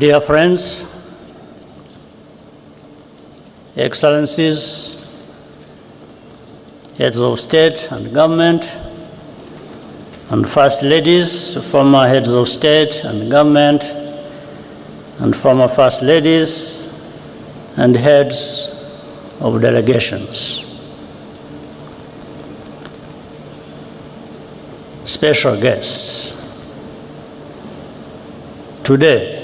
Dear friends, Excellencies, heads of state and government, and first ladies, former heads of state and government, and former first ladies, and heads of delegations. Special guests. Today,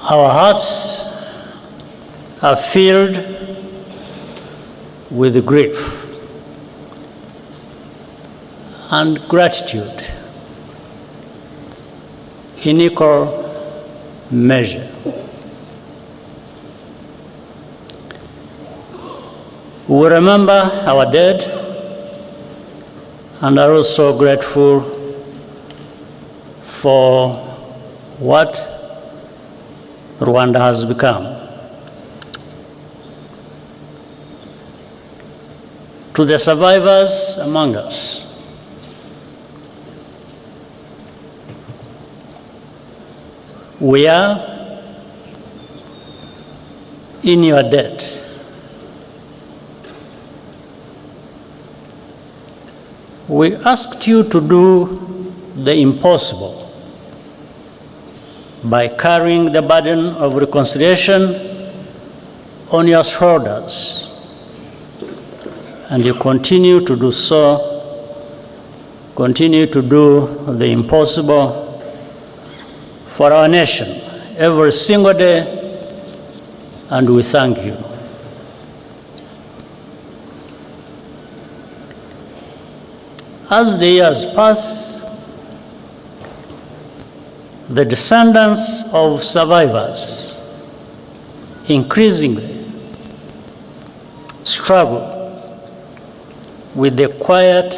our hearts are filled with grief and gratitude in equal measure. We remember our dead and are also grateful for what Rwanda has become. To the survivors among us, we are in your debt. We asked you to do the impossible by carrying the burden of reconciliation on your shoulders, and you continue to do so, continue to do the impossible for our nation every single day, and we thank you. As the years pass, the descendants of survivors increasingly struggle with the quiet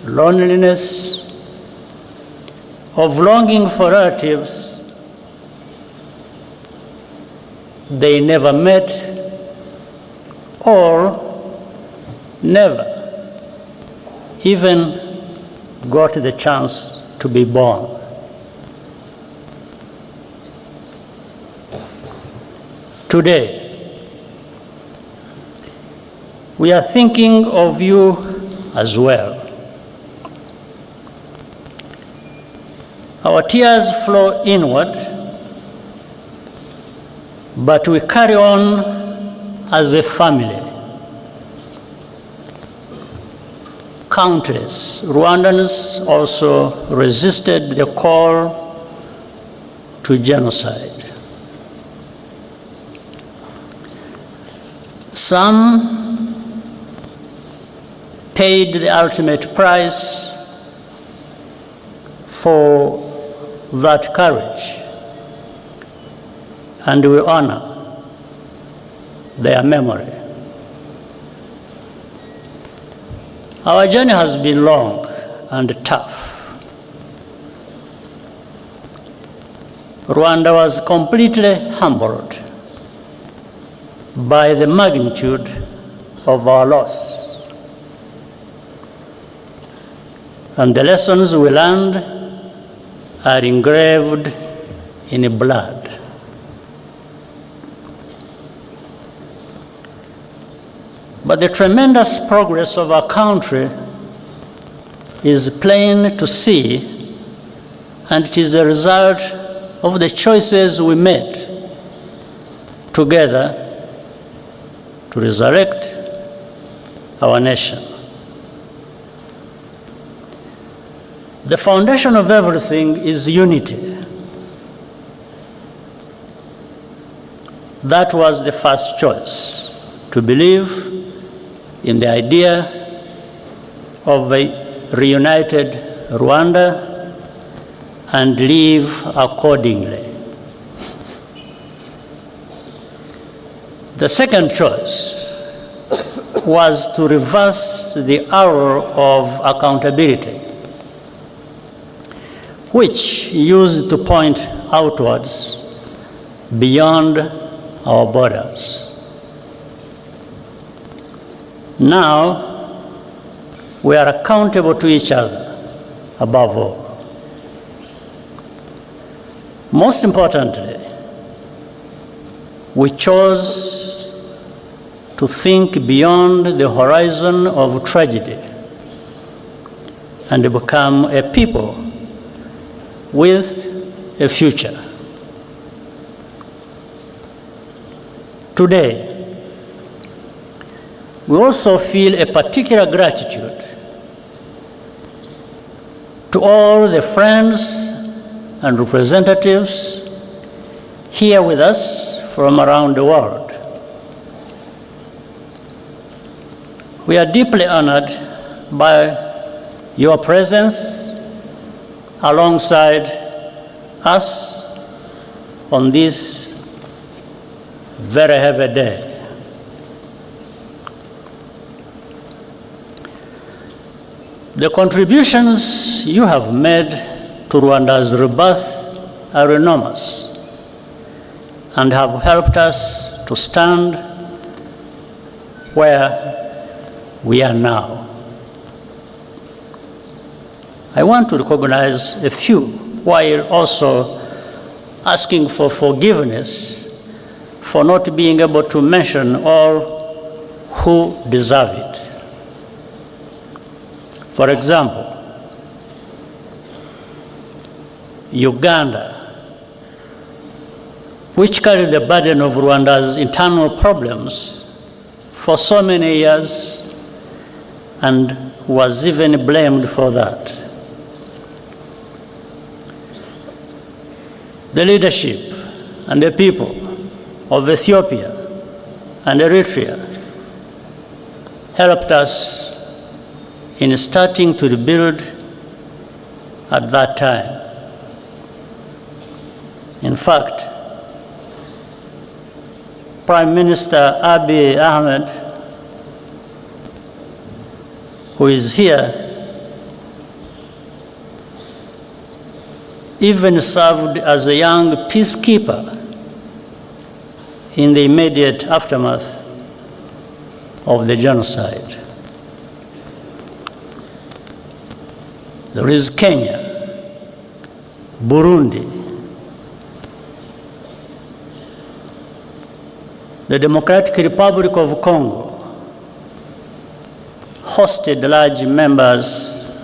loneliness of longing for relatives they never met or never even got the chance to be born. Today, we are thinking of you as well. Our tears flow inward, but we carry on as a family. Countless Rwandans also resisted the call to genocide. Some paid the ultimate price for that courage, and we honor their memory. Our journey has been long and tough. Rwanda was completely humbled by the magnitude of our loss. And the lessons we learned are engraved in blood. But the tremendous progress of our country is plain to see, and it is a result of the choices we made together to resurrect our nation. The foundation of everything is unity. That was the first choice, to believe in the idea of a reunited Rwanda and live accordingly. The second choice was to reverse the arrow of accountability, which used to point outwards beyond our borders. Now, we are accountable to each other above all. Most importantly, we chose to think beyond the horizon of tragedy and become a people with a future. Today, we also feel a particular gratitude to all the friends and representatives here with us from around the world. We are deeply honored by your presence alongside us on this very heavy day. The contributions you have made to Rwanda's rebirth are enormous and have helped us to stand where we are now. I want to recognize a few while also asking for forgiveness for not being able to mention all who deserve it. For example, Uganda, which carried the burden of Rwanda's internal problems for so many years and was even blamed for that. The leadership and the people of Ethiopia and Eritrea helped us in starting to rebuild at that time. In fact, Prime Minister Abiy Ahmed, who is here, even served as a young peacekeeper in the immediate aftermath of the genocide. There is Kenya, Burundi, the Democratic Republic of Congo hosted large numbers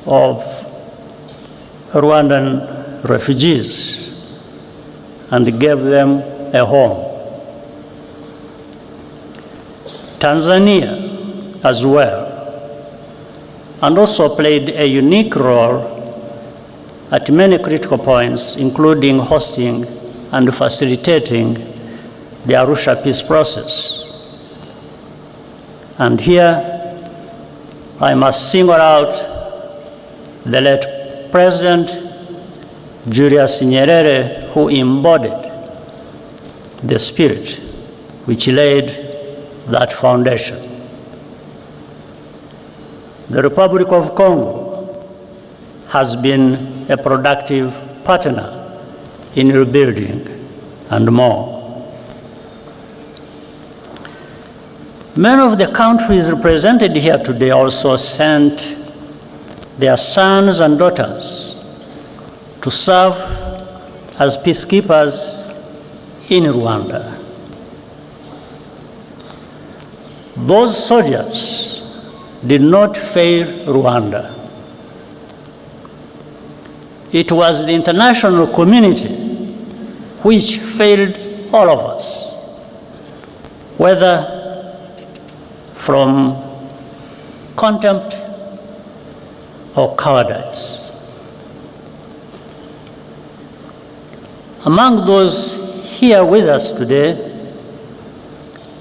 of Rwandan refugees and gave them a home. Tanzania as well, and also played a unique role at many critical points, including hosting and facilitating the Arusha peace process. And here, I must single out the late President Julius Nyerere, who embodied the spirit which laid that foundation. The Republic of Congo has been a productive partner in rebuilding and more. Many of the countries represented here today also sent their sons and daughters to serve as peacekeepers in Rwanda. Those soldiers did not fail Rwanda. It was the international community which failed all of us, whether from contempt or cowardice. Among those here with us today,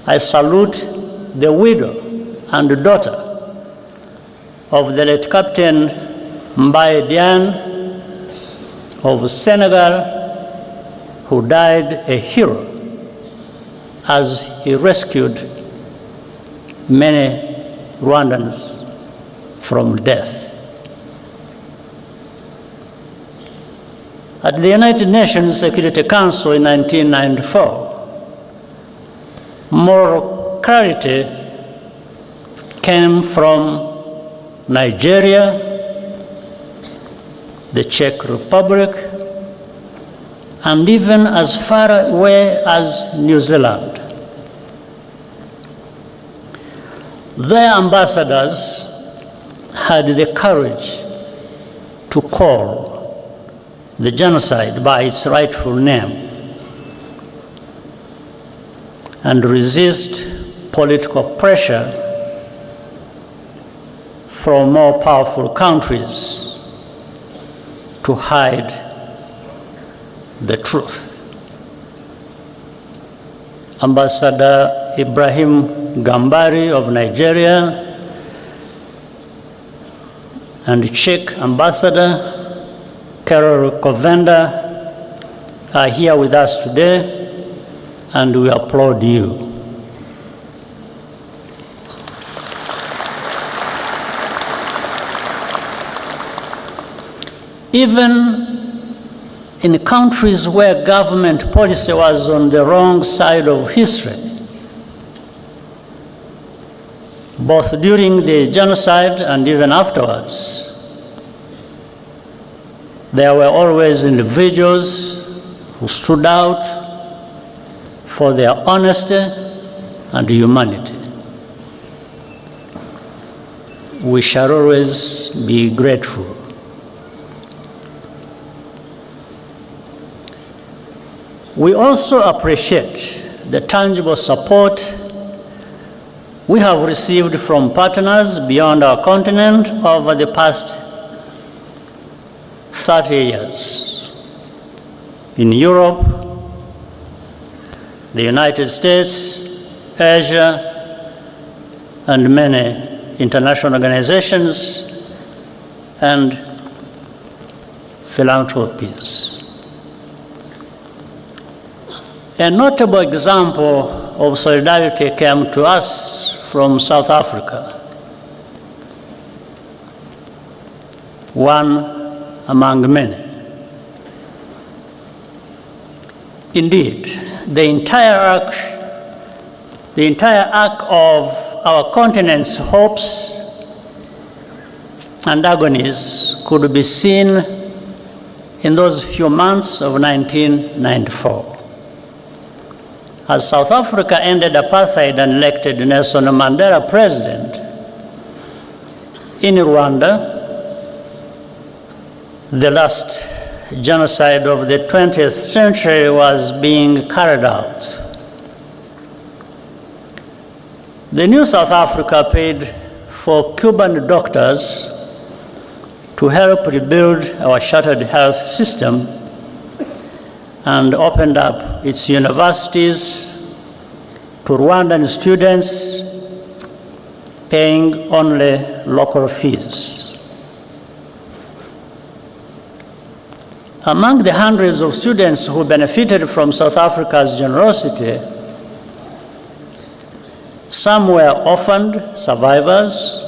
I salute the widow and daughter of the late Captain Mbaye Diagne of Senegal, who died a hero as he rescued many Rwandans from death. At the United Nations Security Council in 1994, moral clarity came from Nigeria, the Czech Republic, and even as far away as New Zealand. Their ambassadors had the courage to call the genocide by its rightful name and resist political pressure from more powerful countries to hide the truth. Ambassador Ibrahim Gambari of Nigeria and Czech Ambassador Karol Kovenda are here with us today, and we applaud you. Even in countries where government policy was on the wrong side of history, both during the genocide and even afterwards, there were always individuals who stood out for their honesty and humanity. We shall always be grateful. We also appreciate the tangible support we have received from partners beyond our continent over the past 30 years. In Europe, the United States, Asia, and many international organizations and philanthropies. A notable example of solidarity came to us from South Africa, one among many. Indeed, the entire arc of our continent's hopes and agonies could be seen in those few months of 1994. As South Africa ended apartheid and elected Nelson Mandela president, in Rwanda, the last genocide of the 20th century was being carried out. The new South Africa paid for Cuban doctors to help rebuild our shattered health system and opened up its universities to Rwandan students, paying only local fees. Among the hundreds of students who benefited from South Africa's generosity, some were orphaned survivors,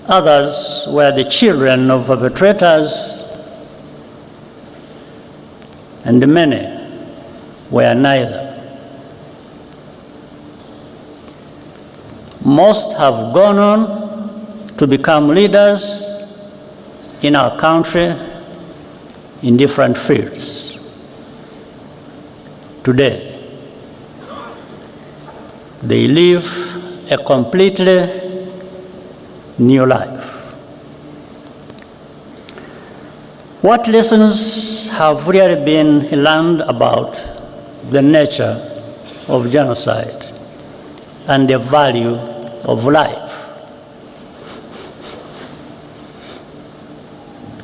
others were the children of perpetrators, and many were neither. Most have gone on to become leaders in our country in different fields. Today, they live a completely new life. What lessons have really been learned about the nature of genocide and the value of life?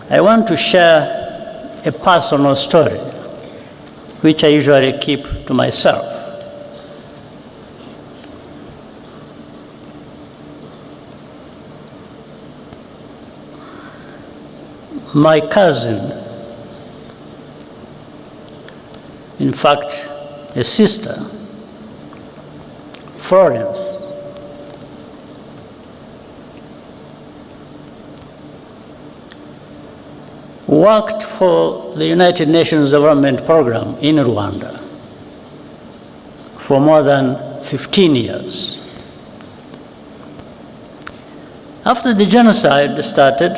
I want to share a personal story, which I usually keep to myself. My cousin, in fact, a sister, Florence, worked for the United Nations Development Program in Rwanda for more than 15 years. After the genocide started,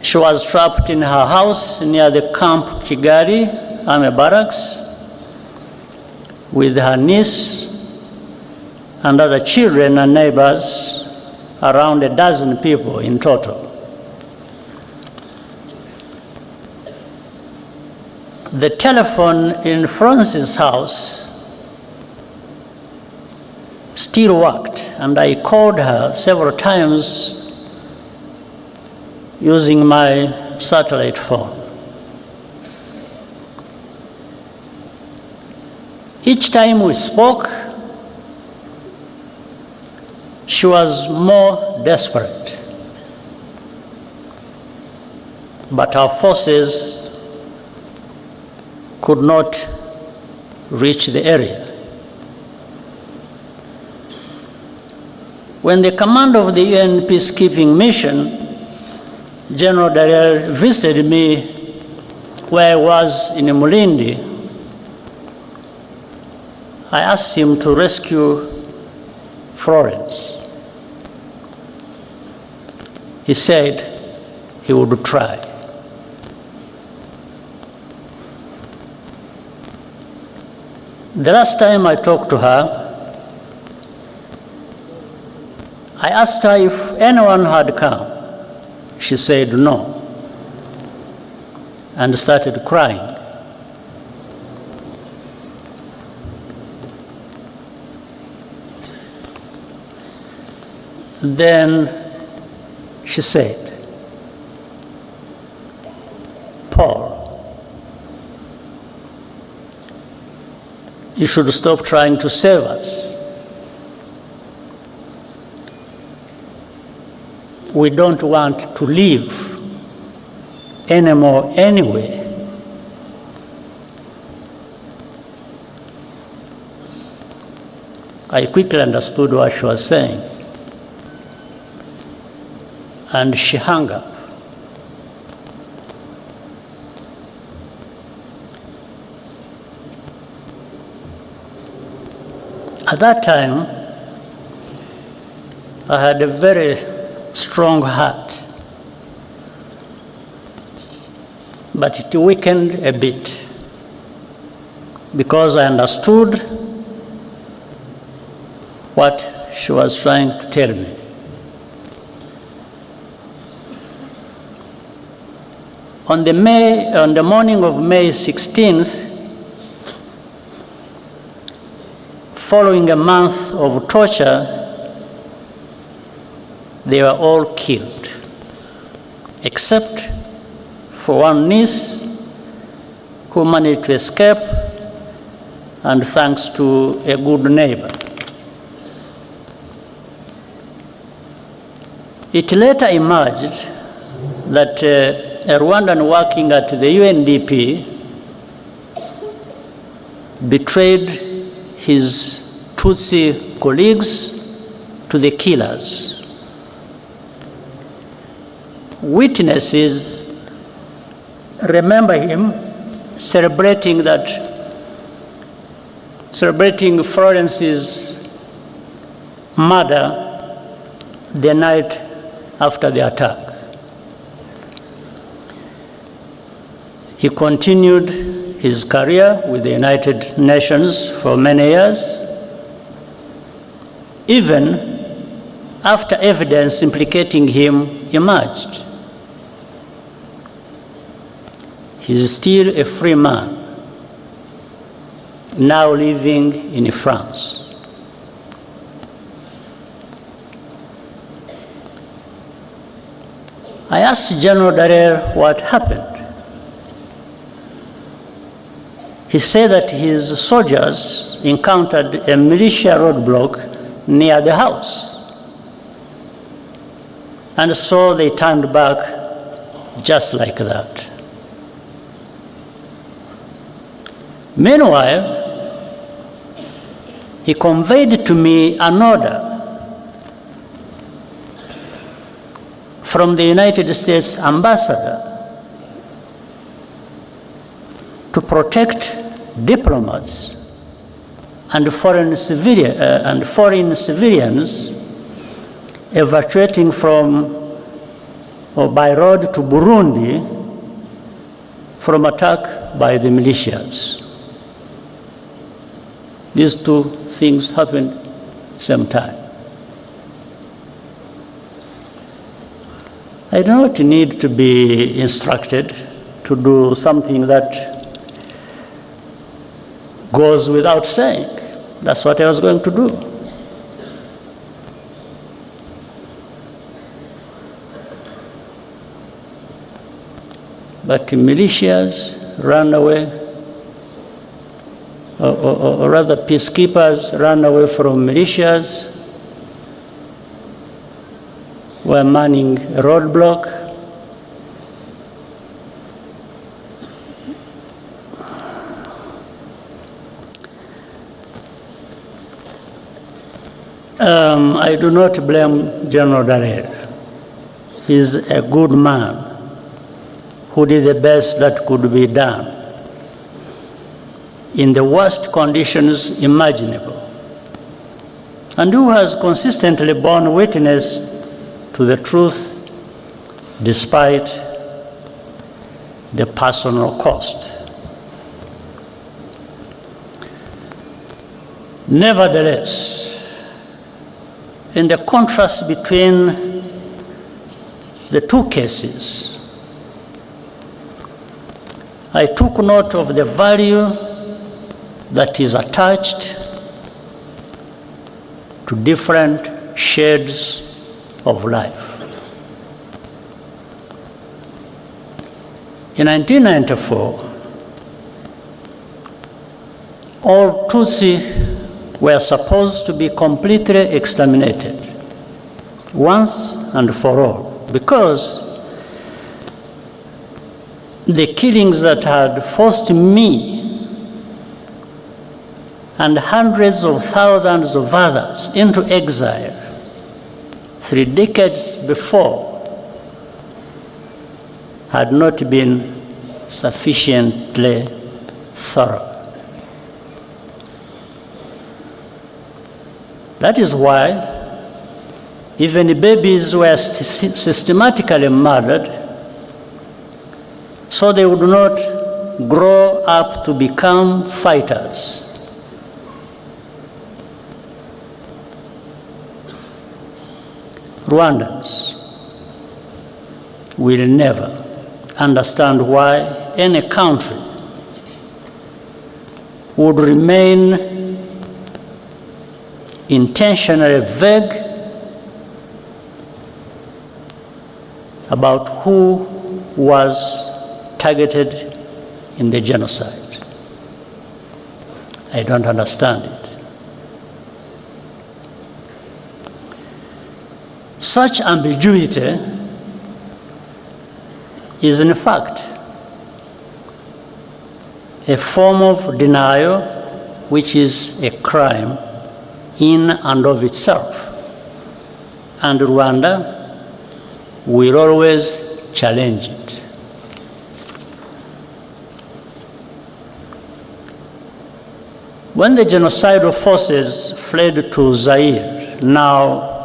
she was trapped in her house near the Camp Kigali Army Barracks with her niece and other children and neighbors, around a dozen people in total. The telephone in Francis' house still worked, and I called her several times using my satellite phone. Each time we spoke, she was more desperate, but our forces could not reach the area. When the commander of the UN peacekeeping mission, General Dallaire, visited me where I was in Mulindi, I asked him to rescue Florence. He said he would try. The last time I talked to her, I asked her if anyone had come. She said no, and started crying. Then she said, "Paul, you should stop trying to save us. We don't want to live anymore anyway." I quickly understood what she was saying, and she hung up. At that time, I had a very strong heart, but it weakened a bit because I understood what she was trying to tell me. On the morning of May 16th, following a month of torture, they were all killed, except for one niece who managed to escape, and thanks to a good neighbor. It later emerged that a Rwandan working at the UNDP betrayed his Tutsi colleagues to the killers. Witnesses remember him celebrating Florence's murder the night after the attack. He continued his career with the United Nations for many years, even after evidence implicating him emerged. He's still a free man, now living in France. I asked General Dallaire what happened. He said that his soldiers encountered a militia roadblock near the house, and so they turned back just like that. Meanwhile, he conveyed to me an order from the United States ambassador to protect diplomats and foreign civilians evacuating from or by road to Burundi from attack by the militias. These two things happened same time. I do not need to be instructed to do something that goes without saying. That's what I was going to do. But the militias ran away, or rather peacekeepers ran away from militias, were manning a roadblock. I do not blame General Dallaire. He's a good man who did the best that could be done in the worst conditions imaginable, and who has consistently borne witness to the truth despite the personal cost. Nevertheless, in the contrast between the two cases, I took note of the value that is attached to different shades of life. In 1994, all Tutsi were supposed to be completely exterminated once and for all, because the killings that had forced me and hundreds of thousands of others into exile 3 decades before had not been sufficiently thorough. That is why even babies were systematically murdered so they would not grow up to become fighters. Rwandans will never understand why any country would remain intentionally vague about who was targeted in the genocide. I don't understand it. Such ambiguity is in fact a form of denial which is a crime in and of itself, and Rwanda will always challenge it. When the genocidal forces fled to Zaire, now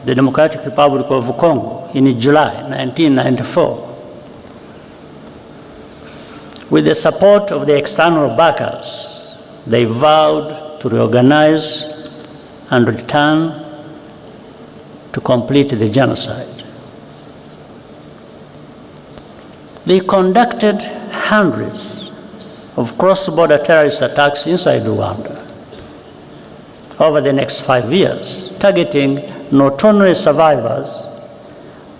the Democratic Republic of Congo, in July 1994, with the support of the external backers, they vowed to reorganize and return to complete the genocide. They conducted hundreds of cross-border terrorist attacks inside Rwanda over the next 5 years, targeting not only survivors,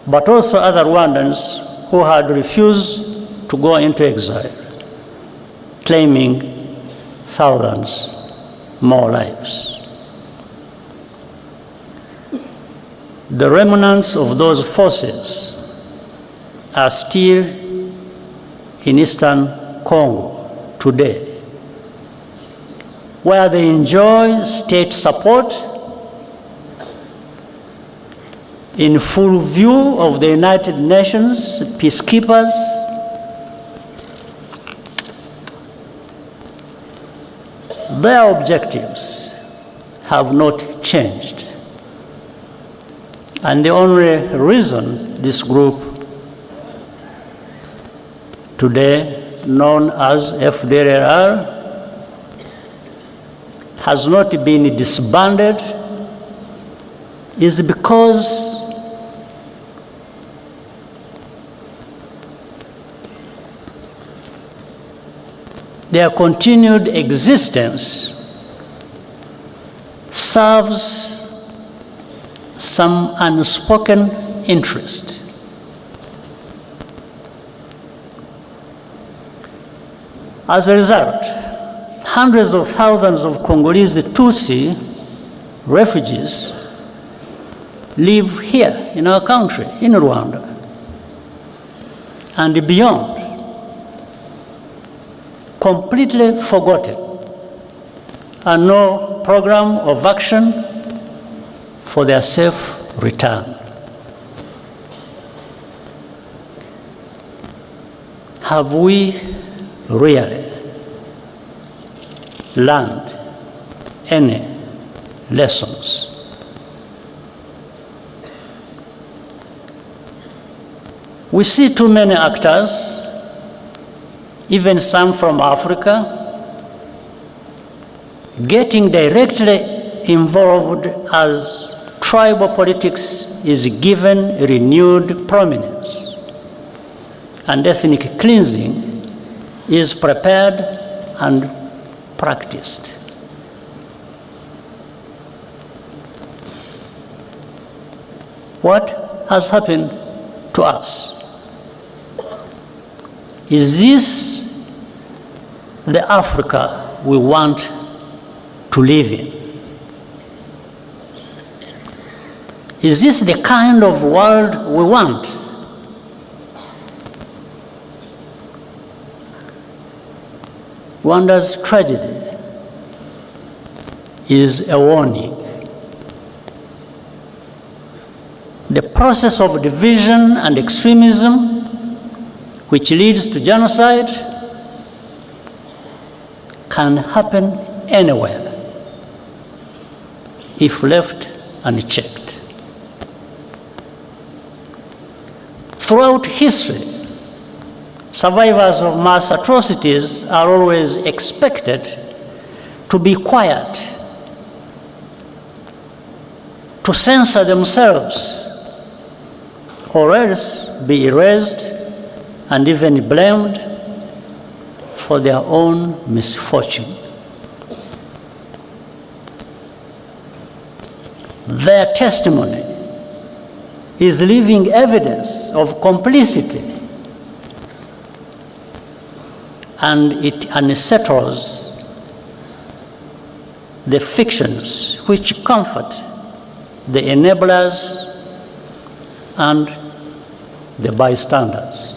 but also other Rwandans who had refused to go into exile, claiming thousands more lives. The remnants of those forces are still in eastern Congo today, where they enjoy state support in full view of the United Nations peacekeepers, their objectives have not changed. And the only reason this group, today known as FDLR, has not been disbanded is because their continued existence serves some unspoken interest. As a result, hundreds of thousands of Congolese Tutsi refugees live here in our country, in Rwanda, and beyond, completely forgotten, and no program of action for their safe return. Have we really learned any lessons? We see too many actors, even some from Africa, getting directly involved as tribal politics is given renewed prominence, and ethnic cleansing is prepared and practiced. What has happened to us? Is this the Africa we want to live in? Is this the kind of world we want? Rwanda's tragedy is a warning. The process of division and extremism, which leads to genocide, can happen anywhere if left unchecked. Throughout history, survivors of mass atrocities are always expected to be quiet, to censor themselves, or else be erased and even blamed for their own misfortune. Their testimony is living evidence of complicity, and it unsettles the fictions which comfort the enablers and the bystanders.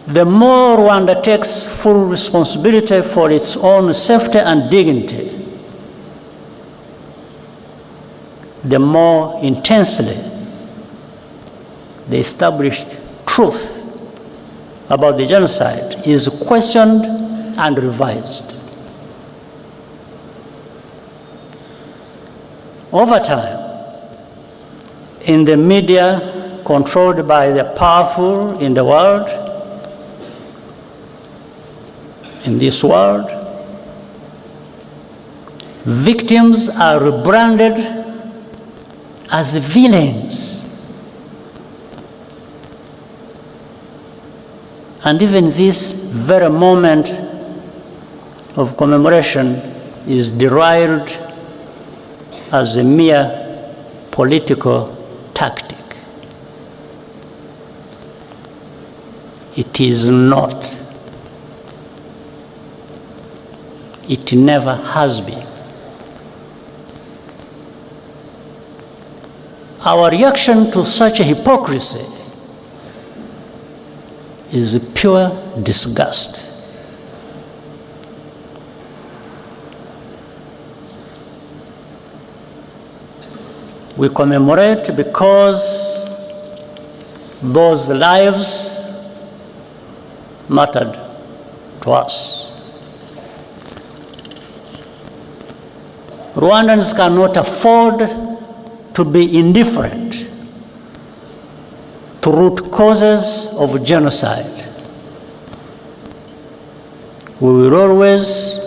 The more Rwanda takes full responsibility for its own safety and dignity, the more intensely the established truth about the genocide is questioned and revised. Over time, in the media controlled by the powerful in the world, in this world, victims are rebranded as villains. And even this very moment of commemoration is derived as a mere political tactic. It is not. It never has been. Our reaction to such a hypocrisy is pure disgust. We commemorate because those lives mattered to us. Rwandans cannot afford to be indifferent to root causes of genocide. We will always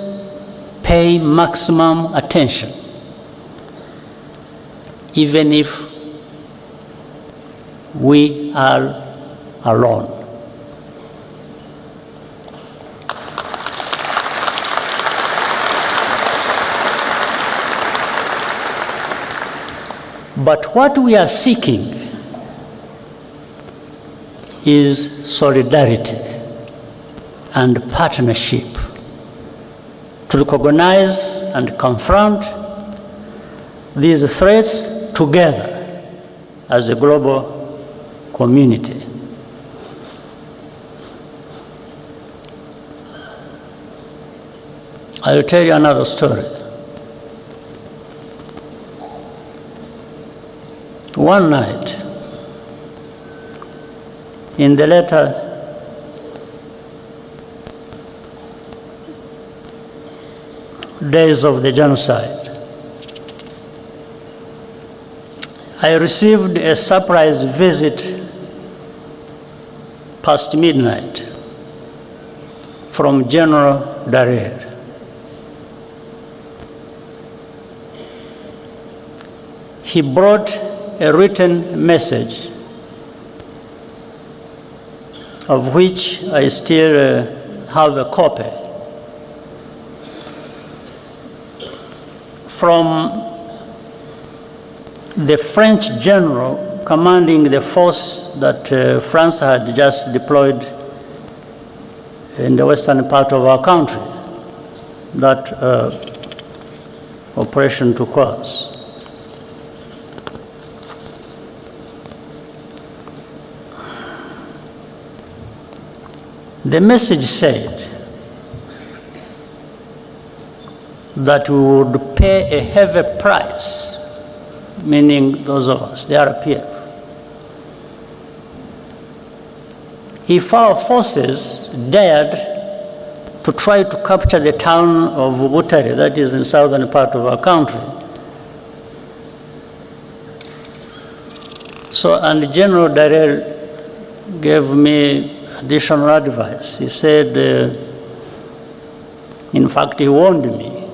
pay maximum attention, even if we are alone. But what we are seeking is solidarity and partnership to recognize and confront these threats together as a global community. I'll tell you another story. One night, in the later days of the genocide, I received a surprise visit past midnight from General Dallaire. He brought a written message of which I still have a copy from the French general commanding the force that France had just deployed in the western part of our country, that Operation Turquoise. The message said that we would pay a heavy price, meaning those of us, the RPF, if our forces dared to try to capture the town of Butare, that is in southern part of our country. So, and General Dallaire gave me additional advice. He said, in fact, he warned me.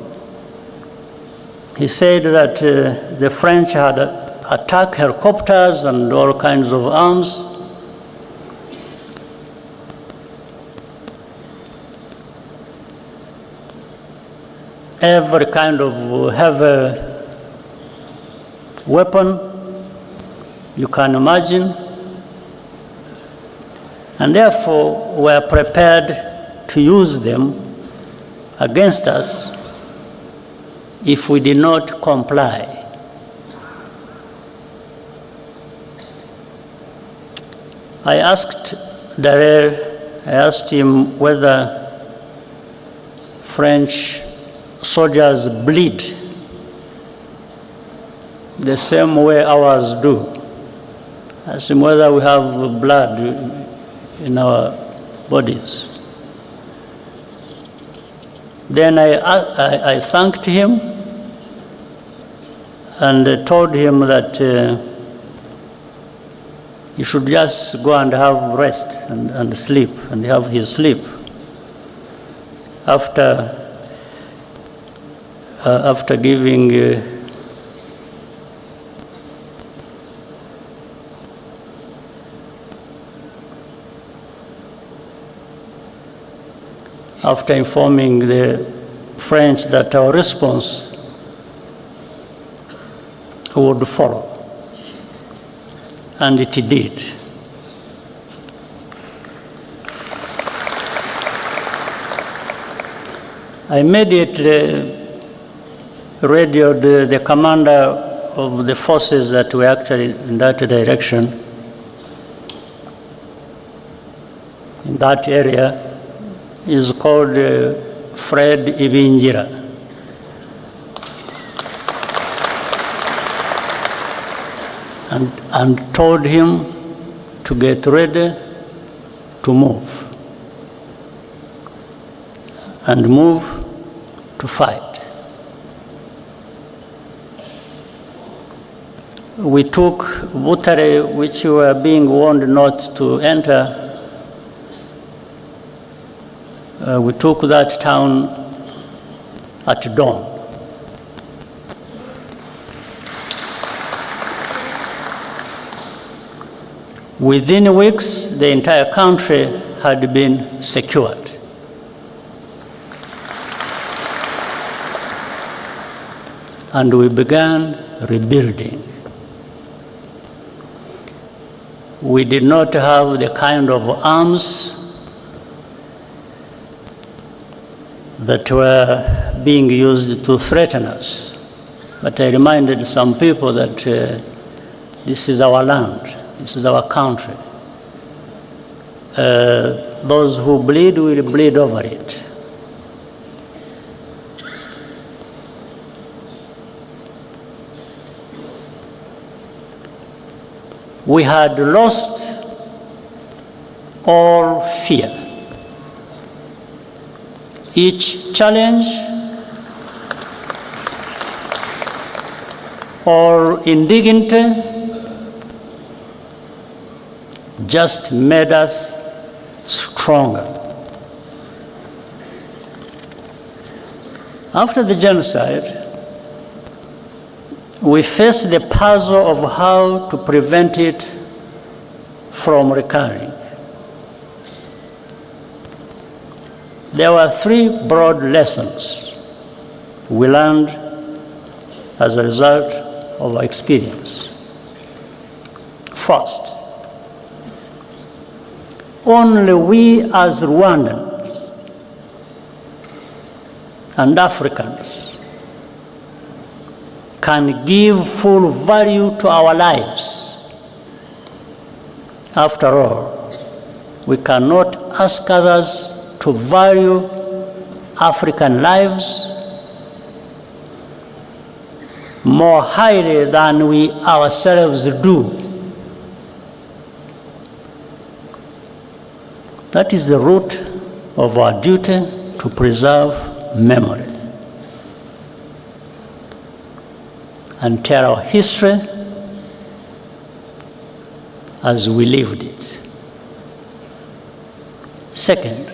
He said that the French had attacked helicopters and all kinds of arms. Every kind of heavy weapon you can imagine. And therefore, we are prepared to use them against us if we did not comply. I asked Dallaire, I asked him whether French soldiers bleed the same way ours do. I asked him whether we have blood in our bodies. Then I thanked him and told him that he should just go and have rest and sleep, and have his sleep. After giving after informing the French that our response would follow. And it did. I immediately radioed the commander of the forces that were actually in that direction, in that area. Is called Fred Ibingira. And told him to get ready to move and move to fight. we took Butare, which we were being warned not to enter. We took that town at dawn. Within weeks, the entire country had been secured. And we began rebuilding. We did not have the kind of arms that were being used to threaten us. But I reminded some people that this is our land, this is our country. Those who bleed will bleed over it. We had lost all fear. Each challenge or indignity just made us stronger. After the genocide, we faced the puzzle of how to prevent it from recurring. There were three broad lessons we learned as a result of our experience. First, only we as Rwandans and Africans can give full value to our lives. After all, we cannot ask others to value African lives more highly than we ourselves do. That is the root of our duty to preserve memory and tell our history as we lived it. Second,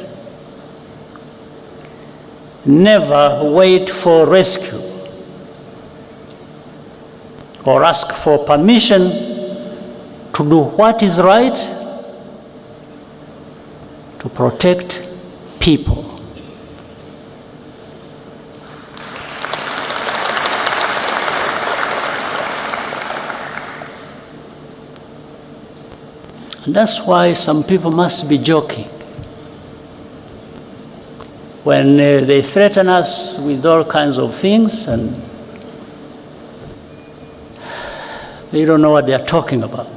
never wait for rescue or ask for permission to do what is right to protect people. And that's why some people must be joking when they threaten us with all kinds of things and they don't know what they're talking about.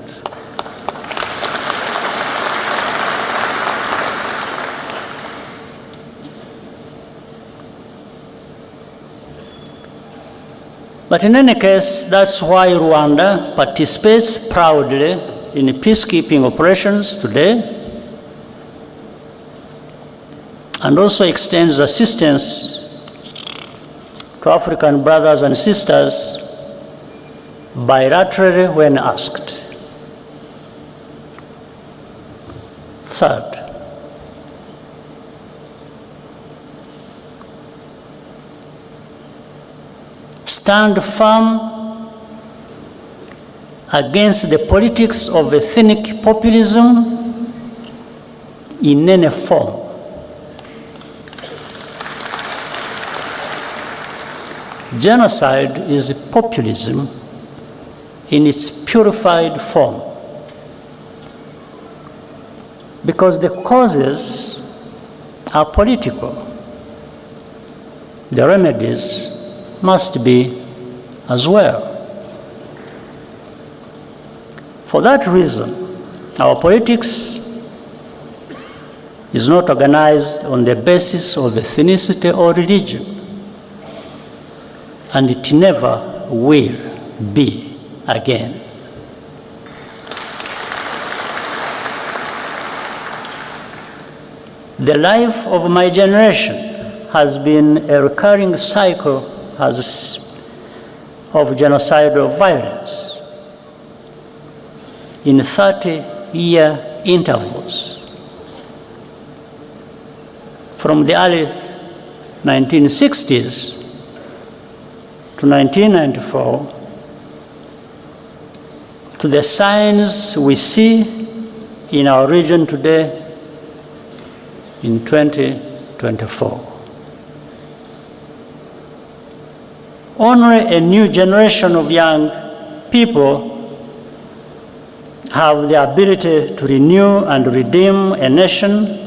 But in any case, that's why Rwanda participates proudly in peacekeeping operations today and also extends assistance to African brothers and sisters bilaterally when asked. Third, stand firm against the politics of ethnic populism in any form. Genocide is populism in its purified form, because the causes are political. The remedies must be as well. For that reason, our politics is not organized on the basis of ethnicity or religion, and it never will be again. The life of my generation has been a recurring cycle of genocidal violence. in 30-year intervals. From the early 1960s to 1994, to the signs we see in our region today in 2024. Only a new generation of young people have the ability to renew and redeem a nation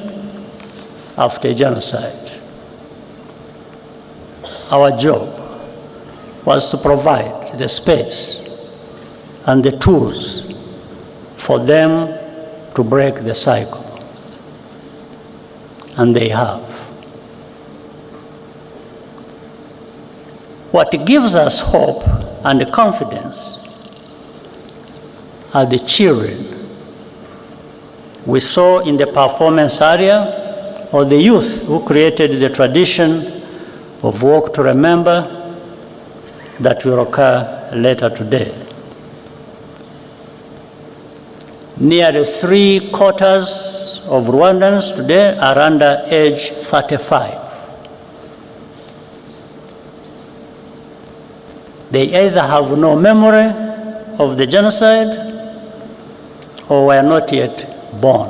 after genocide. Our job was to provide the space and the tools for them to break the cycle. And they have. What gives us hope and confidence are the children we saw in the performance area, or the youth who created the tradition of Walk to Remember that will occur later today. Nearly 3/4 of Rwandans today are under age 35. They either have no memory of the genocide or were not yet born.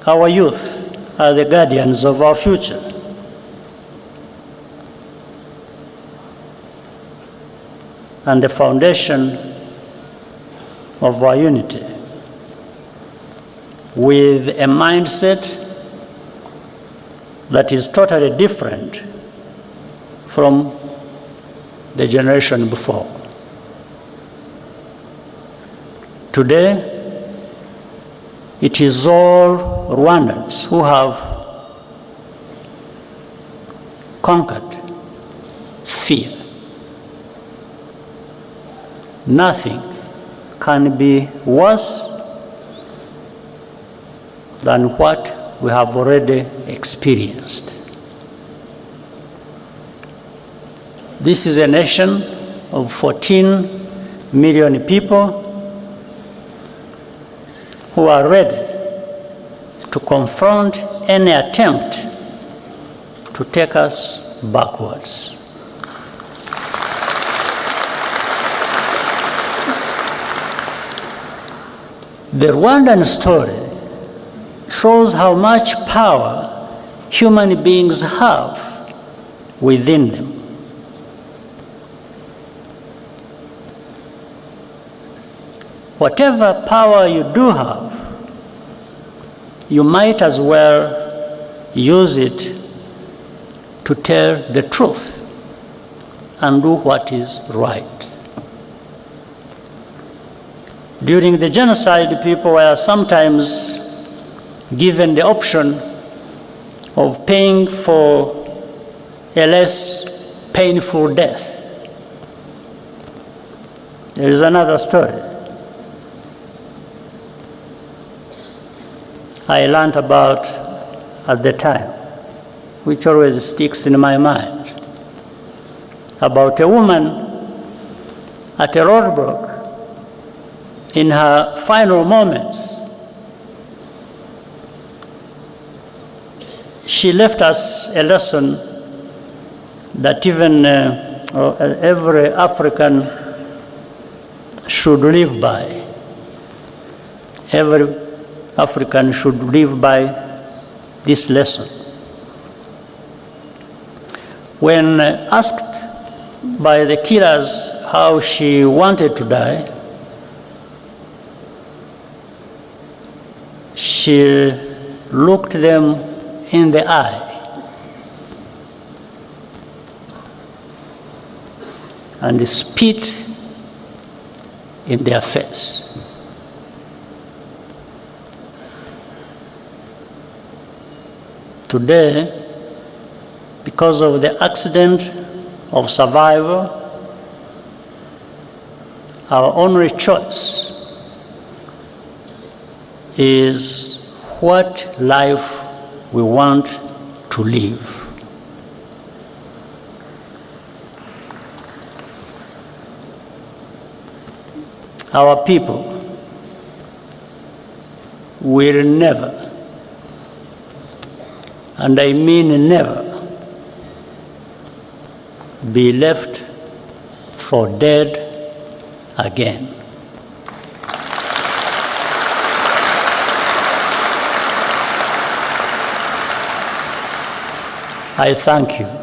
Our youth are the guardians of our future. And the foundation of our unity, with a mindset that is totally different from the generation before. Today, it is all Rwandans who have conquered fear. Nothing can be worse than what we have already experienced. This is a nation of 14 million people who are ready to confront any attempt to take us backwards. The Rwandan story shows how much power human beings have within them. Whatever power you do have, you might as well use it to tell the truth and do what is right. During the genocide, people were sometimes given the option of paying for a less painful death. There is another story I learned about at the time, which always sticks in my mind, about a woman at a roadblock in her final moments. She left us a lesson that even every African should live by. Every African should live by this lesson. When asked by the killers how she wanted to die, she looked them in the eye and spit in their face. Today, because of the accident of survival, our only choice is what life we want to live. our people will never, and I mean never, be left for dead again. I thank you.